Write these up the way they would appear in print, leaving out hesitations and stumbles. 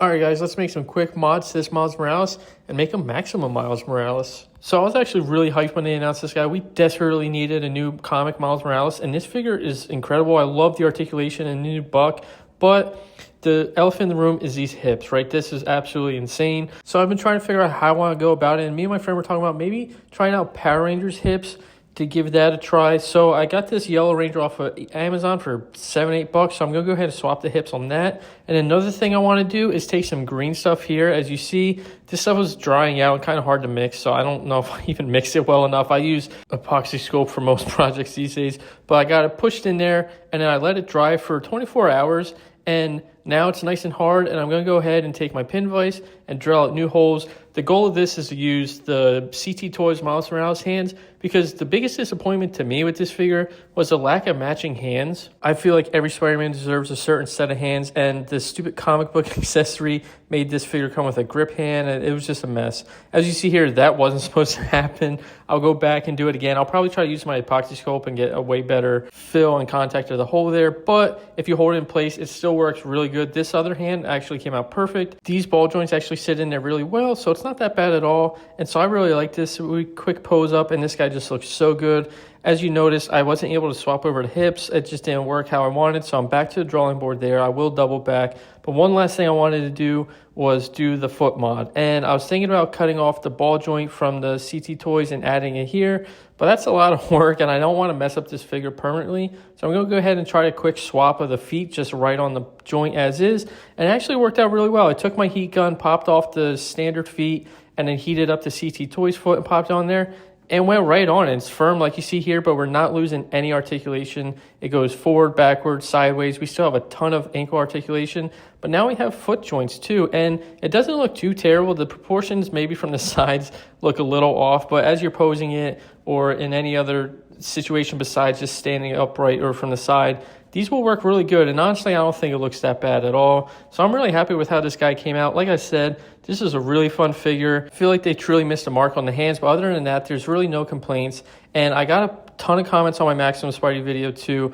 All right, guys, let's make some quick mods to this Miles Morales and make him maximum Miles Morales. So I was actually really hyped when they announced this guy. We desperately needed a new comic Miles Morales, and this figure is incredible. I love the articulation and the new buck, but the elephant in the room is these hips, right? This is absolutely insane. So I've been trying to figure out how I want to go about it, and me and my friend were talking about maybe trying out Power Rangers hips to give that a try. So I got this Yellow Ranger off of Amazon for $7-8. So I'm gonna go ahead and swap the hips on that. And another thing I want to do is take some green stuff here. As you see, this stuff is drying out and kind of hard to mix, so I don't know if I even mixed it well enough. I use epoxy scope for most projects these days, but I got it pushed in there and then I let it dry for 24 hours. And now it's nice and hard, and I'm going to go ahead and take my pin vise and drill out new holes. The goal of this is to use the CT Toys Miles Morales hands, because the biggest disappointment to me with this figure was the lack of matching hands. I feel like every Spider-Man deserves a certain set of hands, and the stupid comic book accessory made this figure come with a grip hand, and it was just a mess. As you see here, that wasn't supposed to happen. I'll go back and do it again. I'll probably try to use my epoxy scope and get a way better fill and contact of the hole there, but if you hold it in place, it still works really good. This other hand actually came out perfect. These ball joints actually sit in there really well, so it's not that bad at all. And so I really like this. We quick pose up, and this guy just looks so good. As you notice, I wasn't able to swap over the hips. It just didn't work how I wanted, so I'm back to the drawing board there. I will double back. But one last thing I wanted to do was do the foot mod. And I was thinking about cutting off the ball joint from the CT Toys and adding it here, but that's a lot of work, and I don't want to mess up this figure permanently. So I'm going to go ahead and try a quick swap of the feet just right on the joint as is. And it actually worked out really well. I took my heat gun, popped off the standard feet, and then heated up the CT Toys foot and popped it on there. And went right on. It's firm like you see here, but we're not losing any articulation. It goes forward, backward, sideways. We still have a ton of ankle articulation, but now we have foot joints too, and it doesn't look too terrible. The proportions maybe from the sides look a little off, but as you're posing it or in any other situation besides just standing upright or from the side, these will work really good. And honestly, I don't think it looks that bad at all. So I'm really happy with how this guy came out. Like I said, this is a really fun figure. I feel like they truly missed a mark on the hands, but other than that, there's really no complaints. And I got a ton of comments on my Maximum Spidey video too.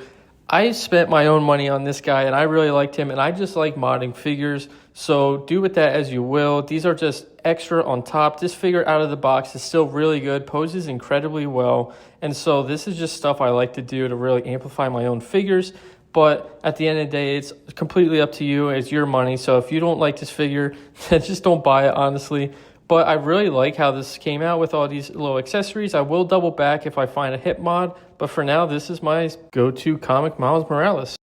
I spent my own money on this guy, and I really liked him, and I just like modding figures, so do with that as you will. These are just extra on top. This figure out of the box is still really good, poses incredibly well, and so this is just stuff I like to do to really amplify my own figures. But at the end of the day, it's completely up to you. It's your money, so if you don't like this figure, then just don't buy it, honestly. But I really like how this came out with all these little accessories. I will double back if I find a hip mod, but for now, this is my go-to comic Miles Morales.